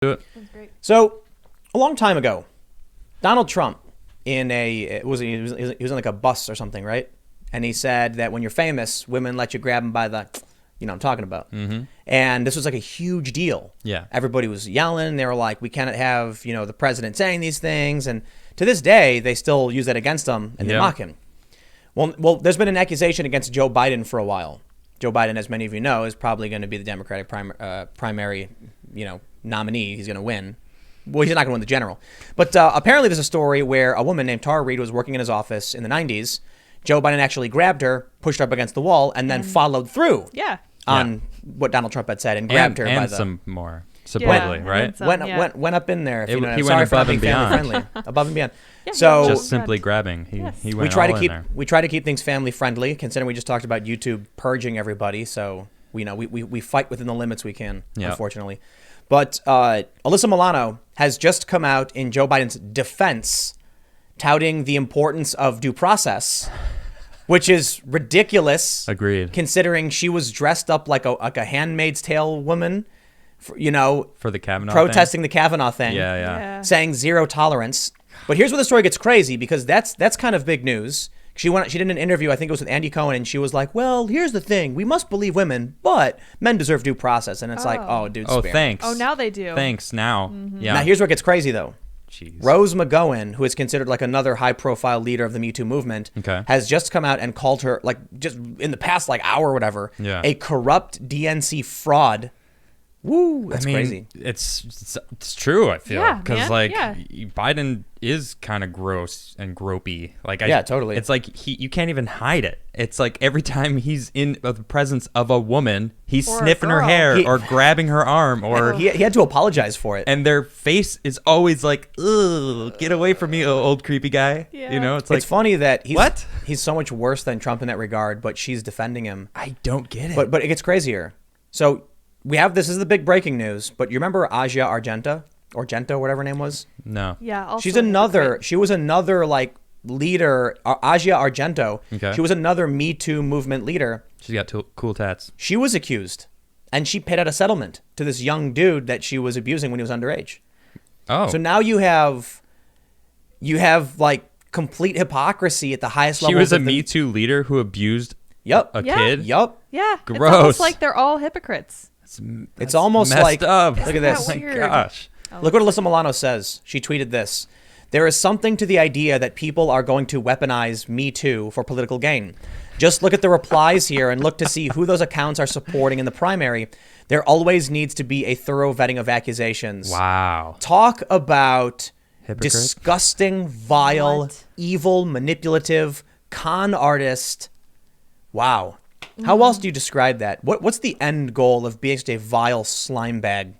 Do it. That's great. So, a long time ago, Donald Trump he was in like a bus or something, right? And he said that when you're famous, women let you grab them by the, you know what I'm talking about. Mm-hmm. And this was like a huge deal. Yeah. Everybody was yelling. They were like, we cannot have, the president saying these things. And to this day, they still use that against him and they mock him. Well, there's been an accusation against Joe Biden for a while. Joe Biden, as many of you know, is probably going to be the Democratic primary, nominee. He's going to win. Well, he's not going to win the general. But apparently there's a story where a woman named Tara Reid was working in his office in the 90s. Joe Biden actually grabbed her, pushed her up against the wall, and then followed through on what Donald Trump had said and grabbed her by the... some more, supposedly, right? Went up in there. He went above and beyond. Above and beyond. Yeah, so just simply grabbing. He went we try all to in there. We try to keep things family friendly, considering we just talked about YouTube purging everybody. So we fight within the limits we can, unfortunately. But Alyssa Milano has just come out in Joe Biden's defense, touting the importance of due process, which is ridiculous. Agreed. Considering she was dressed up like a Handmaid's Tale woman, for the Kavanaugh protesting the Kavanaugh thing. Yeah. Saying zero tolerance. But here's where the story gets crazy, because that's kind of big news. She did an interview, I think it was with Andy Cohen, and she was like, well, here's the thing. We must believe women, but men deserve due process. And it's like, oh, dude, spare me. Thanks. Oh, now they do. Thanks, now. Mm-hmm. Yeah. Now, here's where it gets crazy, though. Jeez. Rose McGowan, who is considered like another high-profile leader of the Me Too movement, has just come out and called her, like, just in the past, like, hour or whatever, a corrupt DNC fraud. Woo, that's crazy. It's true, I feel. Because, Biden is kind of gross and gropey. Totally. It's like you can't even hide it. It's like every time he's in the presence of a woman, he's sniffing her hair or grabbing her arm. Or he had to apologize for it. And their face is always like, ugh, get away from me, old creepy guy. Yeah. It's like... It's funny that what? He's so much worse than Trump in that regard, but she's defending him. I don't get it. But it gets crazier. So... this is the big breaking news, but you remember Asia Argento, whatever her name was? No. Yeah. Also she was another like leader, Asia Argento. Okay. She was another Me Too movement leader. She's got cool tats. She was accused, and she paid out a settlement to this young dude that she was abusing when he was underage. Oh. So now you have like complete hypocrisy at the highest level. She was a Me Too leader who abused a kid? Yup. Yeah. Gross. It's almost like they're all hypocrites. It's almost messed like, up. Look at this. Oh my gosh. Look what Alyssa Milano says. She tweeted this. There is something to the idea that people are going to weaponize Me Too for political gain. Just look at the replies here and look to see who those accounts are supporting in the primary. There always needs to be a thorough vetting of accusations. Wow. Talk about Hypocrite? Disgusting, vile, evil, manipulative, con artist. Wow. How else do you describe that? What's the end goal of being such a vile slime bag?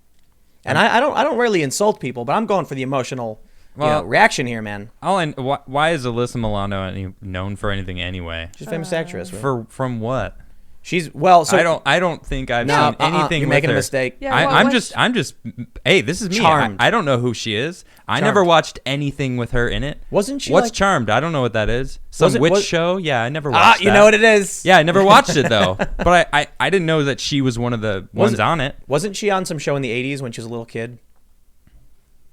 And I don't really insult people, but I'm going for the emotional reaction here, man. Why is Alyssa Milano known for anything anyway? She's a famous actress. Right? From what? She's so I don't think I've seen anything. You're with making her. a mistake. Yeah, I'm just. Hey, this is me. Charmed. I don't know who she is. I never watched anything with her in it. Wasn't she? What's Charmed? I don't know what that is. Some witch show? Yeah, I never watched. You know what it is? Yeah, I never watched it though. But I didn't know that she was one of the ones on it. Wasn't she on some show in the '80s when she was a little kid?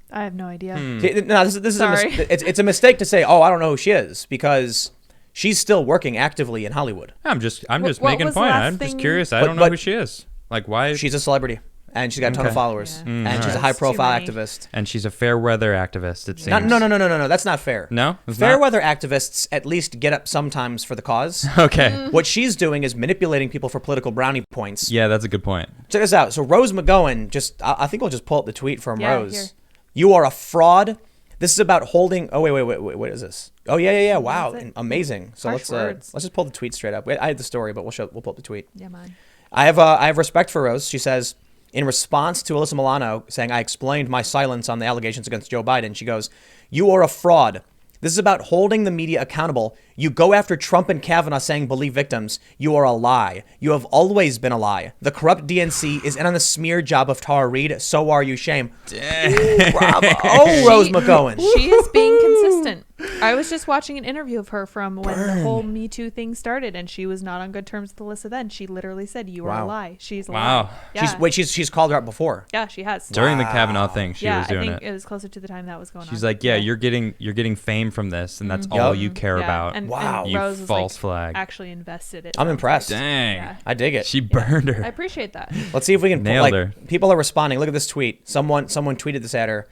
I have no idea. No, this is Sorry. it's a mistake to say, oh, I don't know who she is, because she's still working actively in Hollywood. I'm just What making a was the point. last I'm just thing- curious. I don't know who she is. Like, why? She's a celebrity, and she's got a ton of followers, Yeah. and she's a alright. high-profile Too many. activist. And she's a fair weather activist. It seems. No. That's not fair. No? It's Fair not? weather activists at least get up sometimes for the cause. Okay. What she's doing is manipulating people for political brownie points. Yeah, that's a good point. Check this out. So Rose McGowan, I think we'll just pull up the tweet from Yeah, Rose. here. You are a fraud. This is about holding. Oh wait. What is this? Oh yeah. Wow, That's it. amazing. So Harsh let's words. just pull the tweet straight up. I had the story, but we'll pull up the tweet. Yeah, mine. I have respect for Rose. She says, in response to Alyssa Milano saying, I explained my silence on the allegations against Joe Biden, she goes, you are a fraud. This is about holding the media accountable. You go after Trump and Kavanaugh saying believe victims. You are a lie. You have always been a lie. The corrupt DNC is in on the smear job of Tara Reid. So are you, Sham. Ooh, bravo. Oh, Rose McGowan. She is being consistent. I was just watching an interview of her from when the whole Me Too thing started, and she was not on good terms with Alyssa then. She literally said, "You are a lie. She's a lie." Yeah. She's called her out before. Yeah, she has. During the Kavanaugh thing, she was doing it. I think it was closer to the time that was going on. She's like, you're getting fame from this, and that's all you care about. And, wow. And You Rose was false flag. actually invested. I'm impressed. Dang. Yeah. I dig it. She burned her. I appreciate that. Let's see if we can Nailed her. People are responding. Look at this tweet. Someone tweeted this at her.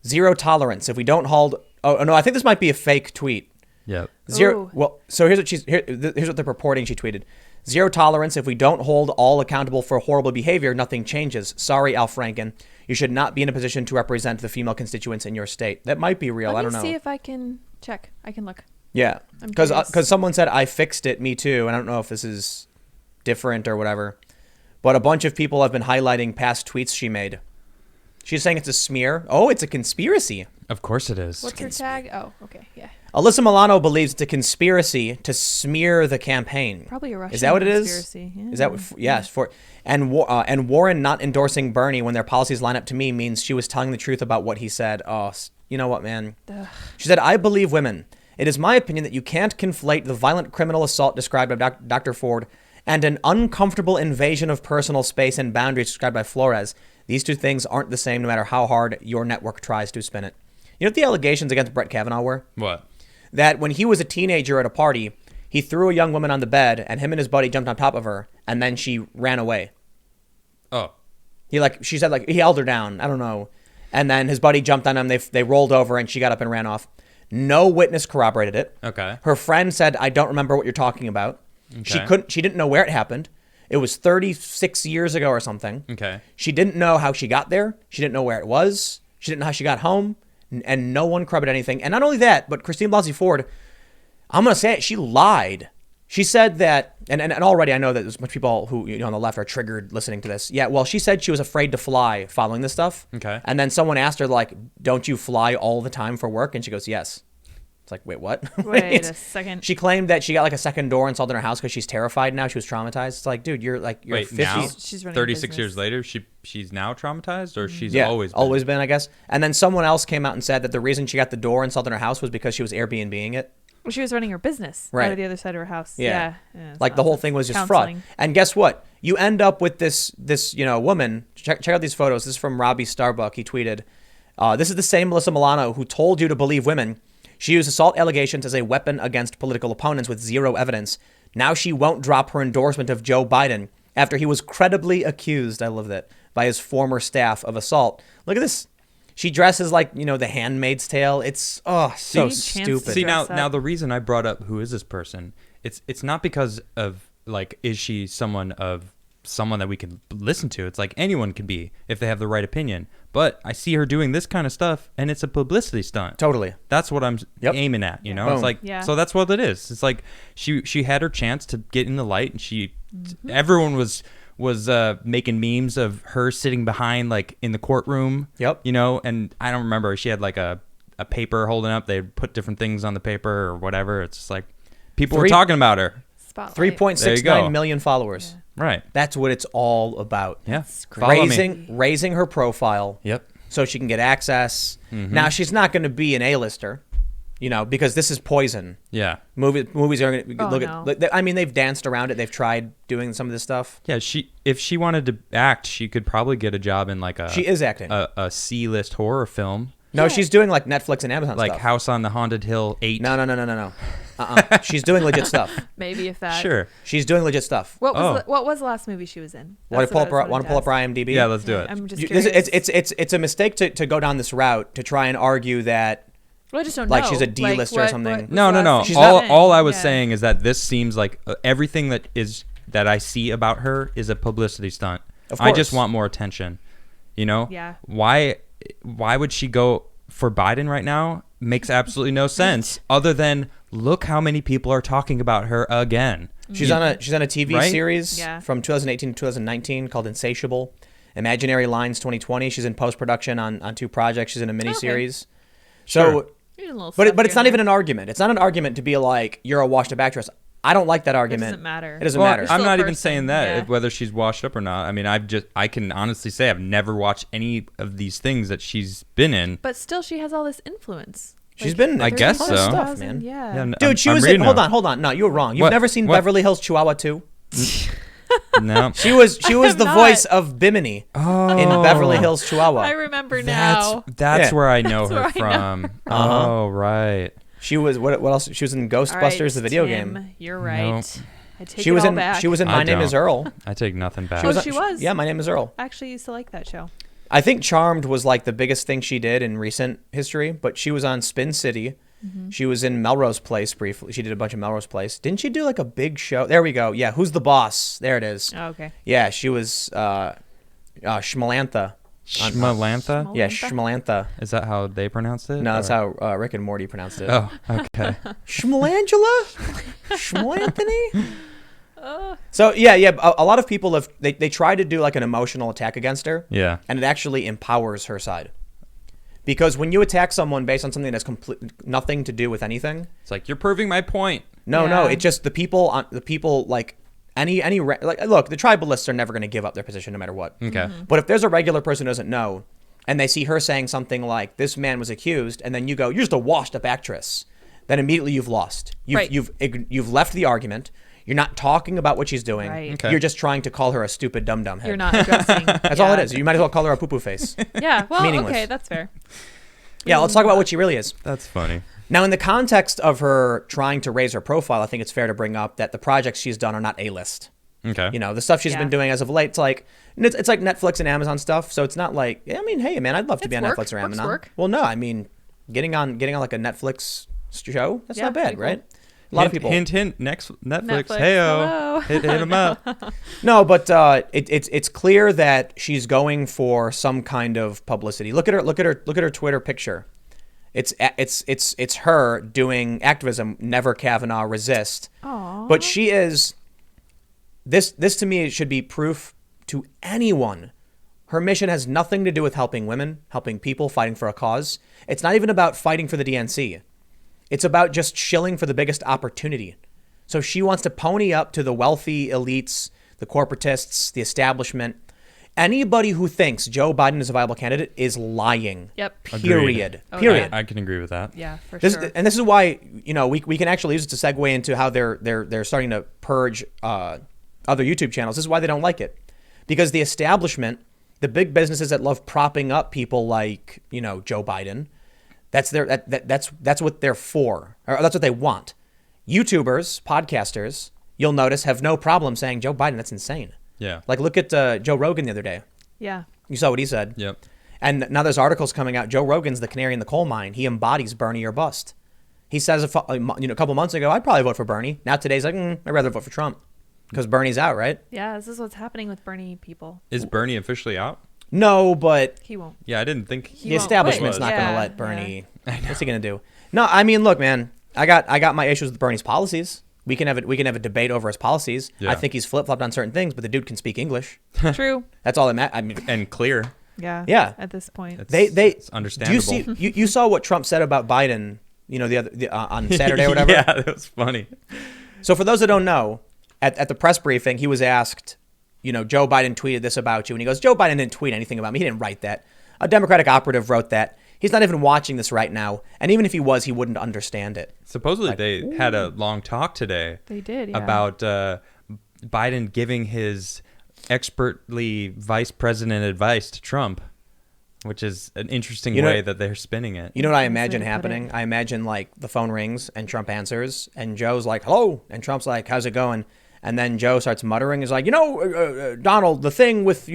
Zero tolerance. If we don't hold. Oh no, I think this might be a fake tweet. Yep. Zero. Ooh. Well, so here's what they're purporting. She tweeted, "Zero tolerance. If we don't hold all accountable for horrible behavior, nothing changes. Sorry, Al Franken. You should not be in a position to represent the female constituents in your state." That might be real. I don't know. Let me see if I can check. I can look. Yeah, I'm because curious. someone said I fixed it. Me too. And I don't know if this is different or whatever. But a bunch of people have been highlighting past tweets she made. She's saying it's a smear. Oh, it's a conspiracy. Of course it is. What's her tag? Oh, okay, yeah. Alyssa Milano believes it's a conspiracy to smear the campaign. Probably a Russian Is that what it is? conspiracy. Yeah. Is that what? Yes. And Warren not endorsing Bernie when their policies line up to me means she was telling the truth about what he said. Oh, you know what, man? Ugh. She said, "I believe women. It is my opinion that you can't conflate the violent criminal assault described by Dr. Ford and an uncomfortable invasion of personal space and boundaries described by Flores. These two things aren't the same no matter how hard your network tries to spin it." You know what the allegations against Brett Kavanaugh were? What? That when he was a teenager at a party, he threw a young woman on the bed and him and his buddy jumped on top of her and then she ran away. Oh. She said he held her down. I don't know. And then his buddy jumped on him. They rolled over and she got up and ran off. No witness corroborated it. Okay. Her friend said, "I don't remember what you're talking about." Okay. She didn't know where it happened. It was 36 years ago or something. Okay. She didn't know how she got there. She didn't know where it was. She didn't know how she got home. And no one corroborated anything. And not only that, but Christine Blasey Ford, I'm going to say it, she lied. She said that, and already I know that there's much people who on the left are triggered listening to this. Yeah, well, she said she was afraid to fly following this stuff. Okay. And then someone asked her, "Don't you fly all the time for work?" And she goes, "Yes." It's like, wait, what? Wait a second. She claimed that she got a second door installed in her house because she's terrified now. She was traumatized. It's like, dude, you're Wait, 50. now? She's running a 36 business. years later, she's now traumatized, or she's Yeah, always been? I guess. And then someone else came out and said that the reason she got the door installed in her house was because she was Airbnb-ing it. Well, she was running her business Right. out of the other side of her house. Yeah. Yeah, The whole thing was just Counseling. fraud. And guess what? You end up with this woman. Check out these photos. This is from Robbie Starbuck. He tweeted, "This is the same Alyssa Milano who told you to believe women. She used assault allegations as a weapon against political opponents with zero evidence. Now she won't drop her endorsement of Joe Biden after he was credibly accused," I love that, "by his former staff of assault." Look at this. She dresses like, The Handmaid's Tale. It's so stupid. See, Dress up. now the reason I brought up who is this person, it's not because of is she someone that we can listen to. It's like anyone can be if they have the right opinion. But I see her doing this kind of stuff, and it's a publicity stunt. Totally. That's what I'm aiming at, you know? Boom. It's like, so that's what it is. It's like she had her chance to get in the light, and everyone was making memes of her sitting behind, in the courtroom. Yep. And I don't remember. She had, a paper holding up. They put different things on the paper or whatever. It's just like people were talking about her. Spotlight. 3.69 million followers. Yeah. Right. That's what it's all about. Yeah. Follow Raising her profile. Yep. So she can get access. Now she's not going to be an A-lister, because this is poison. Yeah. Movies are going to look no. at. I mean, they've danced around it. They've tried doing some of this stuff. Yeah. If she wanted to act, she could probably get a job in She is acting. a C-list horror film. No, she's doing Netflix and Amazon stuff. House on the Haunted Hill 8. No. She's doing legit stuff. Maybe if that. Sure. She's doing legit stuff. What was the last movie she was in? Want to pull up her IMDb? Yeah, let's do it. I'm just curious. It's a mistake to go down this route to try and argue that Well, I just don't know. she's a D-lister or something. No. She's All I was saying is that this seems like everything that I see about her is a publicity stunt. Of I just course. want more attention. Yeah. Why would she go for Biden right now? Makes absolutely no sense. Other than look how many people are talking about her again. She's on a TV Right? series from 2018 to 2019 called Insatiable. Imaginary Lines 2020. She's in post-production on 2 projects. She's in a miniseries. Sure. But it's not even an argument. It's not an argument to be like, you're a washed-up actress. I don't like that argument. It doesn't matter. It doesn't Well, matter. I'm Still not a even person, saying that, yeah. whether she's washed up or not. I mean, I can honestly say I've never watched any of these things that she's been in. But still, she has all this influence. She's been I guess so. stuff, man. Yeah. Dude, she was in, hold on. No, you were wrong. You've never seen Beverly Hills Chihuahua 2? No. She was the voice of Bimini in Beverly Hills Chihuahua. I remember now. That's where I know her That's where I from. Oh, right. She was what else? She was in Ghostbusters, Right, the video Tim, game. You're right. Nope. I take She it was all in back. she was in My Name Is Earl. I take nothing back. She was? Yeah, My Name Is Earl. I actually used to like that show. I think Charmed was like the biggest thing she did in recent history, but she was on Spin City. She was in Melrose Place briefly. She did a bunch of Melrose Place. Didn't she do like a big show? There we go. Yeah, Who's the Boss? There it is. Oh, okay. Yeah, she was Shmalantha. Shmalantha? Yeah, Shmalantha. Is that how they pronounced it? No, that's or- how Rick and Morty pronounced it. Oh, okay. Shmalangela? Shmalanthony? So yeah. A lot of people have they try to do like an emotional attack against her. Yeah. And it actually empowers her side. Because when you attack someone based on something that's nothing to do with anything, It's like, you're proving my point. no, it's just the people like look, the tribalists are never going to give up their position no matter what. Okay. But if there's a regular person who doesn't know, and they see her saying something like, "This man was accused," and then you go, "You're just a washed-up actress," then immediately you've lost. You've left the argument. You're not talking about what she's doing. Right. Okay. You're just trying to call her a stupid dum-dum head. You're not addressing. That's all it is. You might as well call her a poo-poo face. Yeah. Well, Meaningless. okay, that's fair. Yeah, let's talk about what she really is. That's funny. Now, in the context of her trying to raise her profile, I think it's fair to bring up that the projects she's done are not A-list. Okay. You know, the stuff she's been doing as of late, it's like Netflix and Amazon stuff. So it's not like, I mean, hey, man, I'd love to be on work. Netflix or Work's Amazon. work. Well, no, I mean, getting on like a Netflix show, that's Yeah, not bad, pretty cool. right? A lot of people. Hint. Next Netflix. Netflix, Heyo. hello. Hit them up. No, but it's clear that she's going for some kind of publicity. Look at her Twitter picture. It's her doing activism. Never Kavanaugh, resist. Aww. But she is. This to me should be proof to anyone. Her mission has nothing to do with helping women, helping people, fighting for a cause. It's not even about fighting for the DNC. It's about just shilling for the biggest opportunity. So she wants to pony up to the wealthy elites, the corporatists, the establishment. Anybody who thinks Joe Biden is a viable candidate is lying. Yep. Period. Agreed. Period. I can agree with that. Yeah, for This, sure. and this is why, you know, we can actually use it to segue into how they're starting to purge other YouTube channels. This is why they don't like it. Because the establishment, the big businesses that love propping up people like, you know, Joe Biden, that's what they're for, or that's what they want. YouTubers, podcasters, you'll notice, have no problem saying Joe Biden. That's insane. Yeah. Like, look at Joe Rogan the other day. Yeah. You saw what he said. Yep. And now there's articles coming out. Joe Rogan's the canary in the coal mine. He embodies Bernie or bust. He says, a couple months ago, I'd probably vote for Bernie. Now today's like, I'd rather vote for Trump because Bernie's out, right? Yeah, this is what's happening with Bernie people. Is Bernie officially out? No, but He won't. Yeah, I didn't think. the establishment's quit. not going to Yeah, let Bernie. What's he going to do? No, I mean, look, man, I got my issues with Bernie's policies. We can have a debate over his policies. Yeah. I think he's flip-flopped on certain things, but the dude can speak English. True. That's all that matters. I mean, And clear. Yeah. Yeah. At this point. It's Do understandable. you see? You saw what Trump said about Biden? You know, on Saturday or whatever. Yeah, that was funny. So for those that don't know, at the press briefing, he was asked, you know, Joe Biden tweeted this about you, and he goes, Joe Biden didn't tweet anything about me. He didn't write that. A Democratic operative wrote that. He's not even watching this right now, and even if he was, he wouldn't understand it. Supposedly they had a long talk today. They did, yeah. About Biden giving his expertly vice president advice to Trump, which is an interesting way that they're spinning it. You know what I That's imagine way to put happening? it. I imagine like the phone rings and Trump answers, and Joe's like, "Hello," and Trump's like, "How's it going?" And then Joe starts muttering, is like, Donald, the thing with,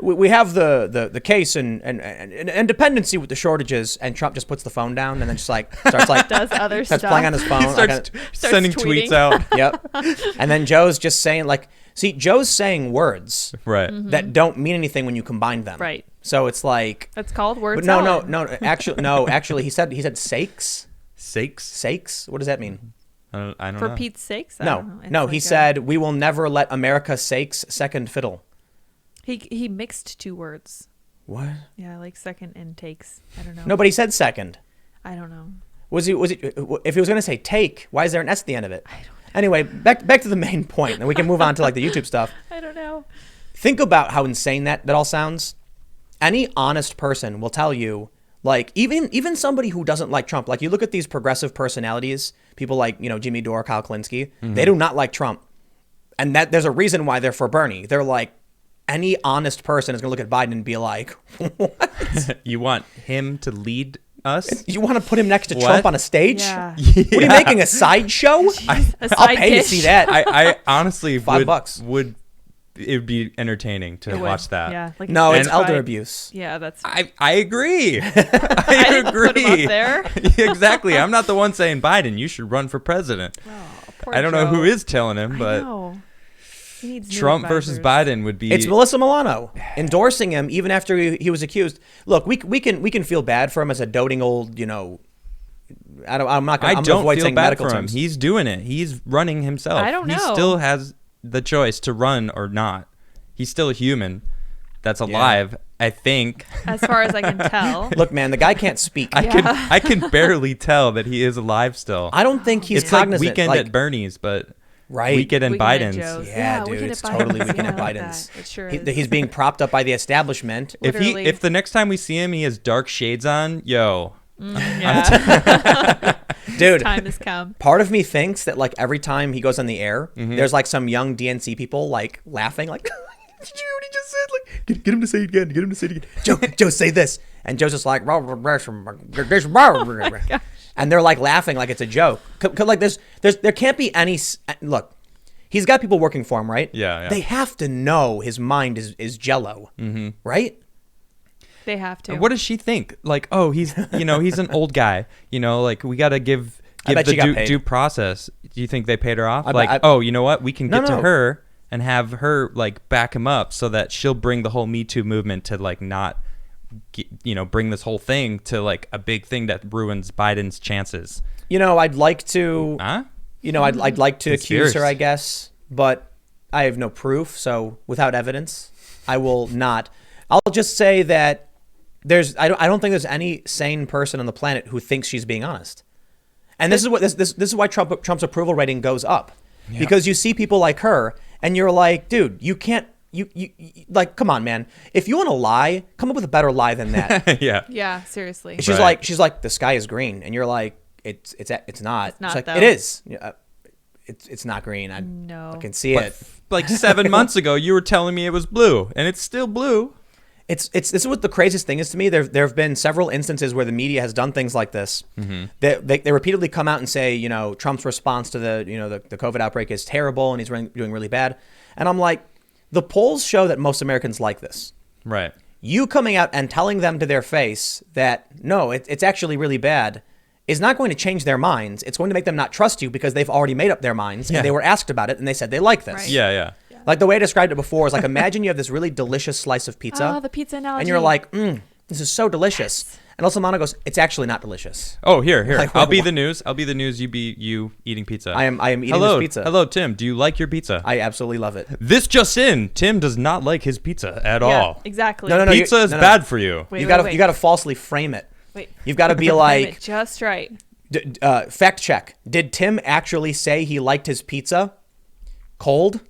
we have the case and dependency with the shortages, and Trump just puts the phone down and then just like starts like Does other starts stuff. playing on his phone. He starts sending tweeting. tweets out. Yep. And then Joe's just saying like, see, Joe's saying words Right. that don't mean anything when you combine them. Right. So it's like, That's called word but salad. actually, he said sakes. Sakes? Sakes? What does that mean? I don't For know. Pete's sakes? I don't know. It's No. like He said, "We will never let America sakes second fiddle." He mixed two words. What? Yeah, like second and takes. I don't know. No, but he said second. I don't know. Was he? If he was going to say take, why is there an S at the end of it? I don't know. Anyway, back to the main point, and we can move on to like the YouTube stuff. I don't know. Think about how insane that all sounds. Any honest person will tell you, Like even somebody who doesn't like Trump, like you look at these progressive personalities, people like, Jimmy Dore, Kyle Klinsky, they do not like Trump. And that there's a reason why they're for Bernie. They're like, any honest person is going to look at Biden and be like, what? You want him to lead us? You want to put him next to Trump on a stage? Yeah. What are you making, a sideshow? I'll pay to see that. I honestly $5 would it would be entertaining to watch that. Yeah. Like No, it's and elder abuse. Yeah, that's. I agree. I didn't agree. put him up there. Exactly. I'm not the one saying Biden, you should run for president. Oh, poor I don't know Joe. who is telling him, I but know. He needs new Trump versus advisors. Biden would be. It's Alyssa Milano endorsing him even after he was accused. Look, we can feel bad for him as a doting old, I'm not going to don't avoid feel saying bad medical for him. terms. He's doing it. He's running himself. I don't He know. still has the choice to run or not. He's still a human that's alive, I think. As far as I can tell. Look, man, the guy can't speak. I can barely tell that he is alive still. I don't think he's It's like cognizant. Weekend at Bernie's, but Right. Weekend at Weekend at Biden's. Joe's. Yeah, dude, Weekend it's at totally Biden's. Weekend at Yeah, I like Biden's. that. It sure is. He's being propped up by the establishment. Literally. If the next time we see him, he has dark shades on, yo. Yeah. Dude, Time has come. part of me thinks that like every time he goes on the air, there's like some young DNC people like laughing like, did you hear what he just said? Like, get him to say it again. Get him to say it again. Joe, say this. And Joe's just like, and they're like laughing like it's a joke. 'Cause, like there can't be any, look, he's got people working for him, right? Yeah. They have to know his mind is jello, right? They have to. What does she think? Like, oh, he's he's an old guy. Like we got to give bet she got the paid. due process. Do you think they paid her off? I- Oh, you know what? We can No, get to no. her and have her like back him up so that she'll bring the whole Me Too movement to like not, bring this whole thing to like a big thing that ruins Biden's chances. I'd like to, Huh? I'd like to accuse her, Conspiracy. I guess, but I have no proof. So without evidence, I will not. I'll just say that I don't think there's any sane person on the planet who thinks she's being honest. And this is why Trump's approval rating goes up, because you see people like her, and you're like, dude, you can't. You like, come on, man. If you want to lie, come up with a better lie than that. Yeah. Yeah, seriously. She's Right. like, the sky is green, and you're like, it's not. It's not, She's like, though. it is. It's not green. I No. can see it. Like 7 months ago, you were telling me it was blue, and it's still blue. This is what the craziest thing is to me. There have been several instances where the media has done things like this. They repeatedly come out and say, Trump's response to the COVID outbreak is terrible and he's doing really bad. And I'm like, the polls show that most Americans like this. Right. You coming out and telling them to their face that no, it's actually really bad is not going to change their minds. It's going to make them not trust you because they've already made up their minds and they were asked about it and they said they like this. Right. Yeah. Like the way I described it before is like, imagine you have this really delicious slice of pizza. Oh, the pizza analogy. And you're like, this is so delicious. And Alyssa Milano goes, it's actually not delicious. Oh, here. Like, I'll be what? the news. You be you eating pizza. I am eating Hello, this pizza. Hello, Tim. Do you like your pizza? I absolutely love it. This just in. Tim does not like his pizza at Yeah, all. exactly. No, Pizza is no. bad for you. Wait, you wait, gotta wait. you gotta falsely frame it. Wait. You've got to be Frame like, it just right. fact check. Did Tim actually say he liked his pizza cold?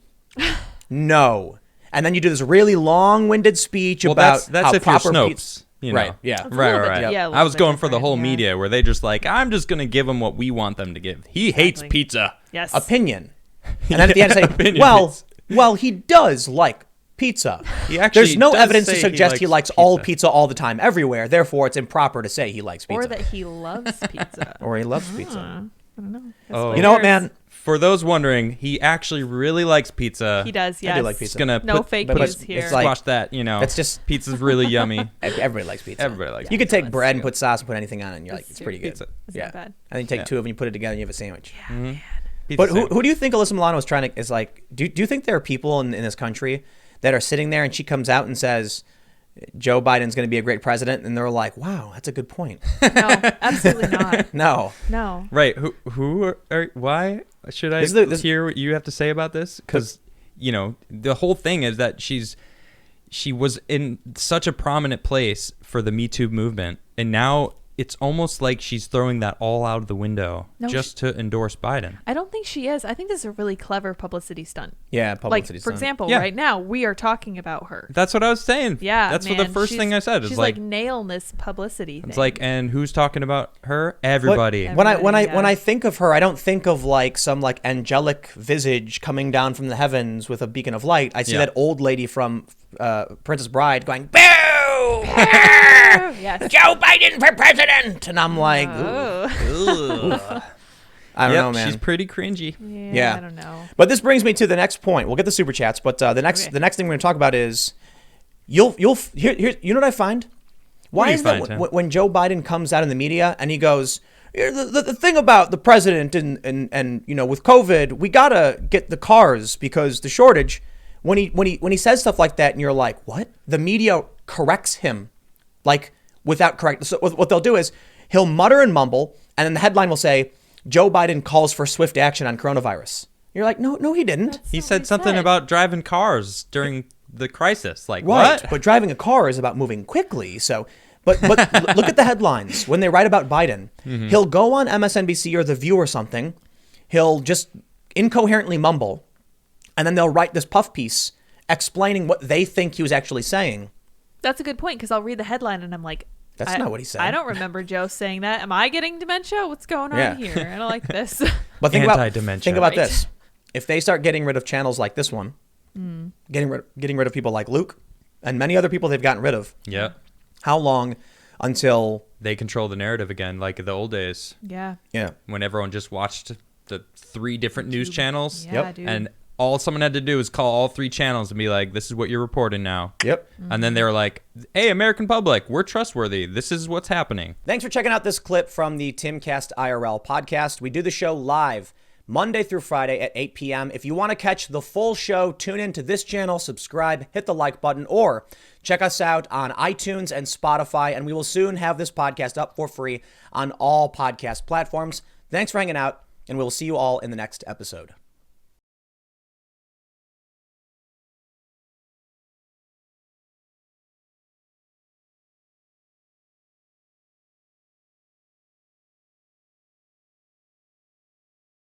No. And then you do this really long-winded speech Well, about that's how if you're proper Snopes. pizza. Right. Yeah. It's a little bit- Right. yeah, a I was little going bit for the whole different, media where they just like, I'm just going to give them what we want them to give. He hates Exactly. pizza. Yes. Opinion. And then at the end say, Opinion is- well, he does like pizza. He actually There's no does evidence to say suggest he likes pizza. all pizza all the time, everywhere. Therefore, it's improper to say he likes pizza. Or that he loves pizza. Or he loves pizza. I don't know. Oh. You know what, man? For those wondering, he actually really likes pizza. He does, I yes. do like He's pizza. gonna No put, fake but news it's here. like- squash that. That's just- pizza's really yummy. Everybody likes pizza. Everybody likes You could take that's bread and true. put sauce and put anything on it, and you're like, it's pretty good. Pizza. It's Yeah. not bad. And then you take Yeah. two of them, you put it together, and you have a sandwich. Pizza But who sandwich. do you think Alyssa Milano is like? Do you think there are people in this country that are sitting there and she comes out and says Joe Biden's going to be a great president, and they're like, wow, that's a good point. No, absolutely not. No. No. Right. Who are why should I This- hear what you have to say about this? Because, the whole thing is that she was in such a prominent place for the Me Too movement. And now it's almost like she's throwing that all out of the window just to endorse Biden. I don't think she is. I think this is a really clever publicity stunt. Yeah, publicity stunt. For example, right now we are talking about her. That's what I was saying. Yeah, that's what the first thing I said. She's like nailing this publicity thing. It's like, and who's talking about her? Everybody. When I think of her, I don't think of like some like angelic visage coming down from the heavens with a beacon of light. I see that old lady from Princess Bride going, boo! Yes. Joe Biden for president, and I'm like, ooh. I don't know, man. She's pretty cringy. Yeah, I don't know. But this brings me to the next point. We'll get the super chats, but the next thing we're going to talk about is you know what I find? Why is that when Joe Biden comes out in the media and he goes, the thing about the president and you know, with COVID, we gotta get the cars because the shortage. When he says stuff like that, and you're like, what? The media corrects him, like without correct. So what they'll do is he'll mutter and mumble, and then the headline will say, Joe Biden calls for swift action on coronavirus. You're like, no, he didn't. He said something about driving cars during the crisis. Like, right, what? But driving a car is about moving quickly. So, but look at the headlines when they write about Biden. Mm-hmm. He'll go on MSNBC or The View or something. He'll just incoherently mumble. And then they'll write this puff piece explaining what they think he was actually saying. That's a good point, because I'll read the headline and I'm like, that's not what he said. I don't remember Joe saying that. Am I getting dementia? What's going on here? I don't like this. But think about this. If they start getting rid of channels like this one, getting rid of people like Luke and many other people they've gotten rid of. Yeah. How long until they control the narrative again, like the old days? Yeah. Yeah. When everyone just watched the 3 different news channels. Yeah, dude. And all someone had to do was call all 3 channels and be like, this is what you're reporting now. Yep. And then they were like, hey, American public, we're trustworthy. This is what's happening. Thanks for checking out this clip from the Timcast IRL podcast. We do the show live Monday through Friday at 8 p.m. If you want to catch the full show, tune in to this channel, subscribe, hit the like button, or check us out on iTunes and Spotify. And we will soon have this podcast up for free on all podcast platforms. Thanks for hanging out, and we'll see you all in the next episode.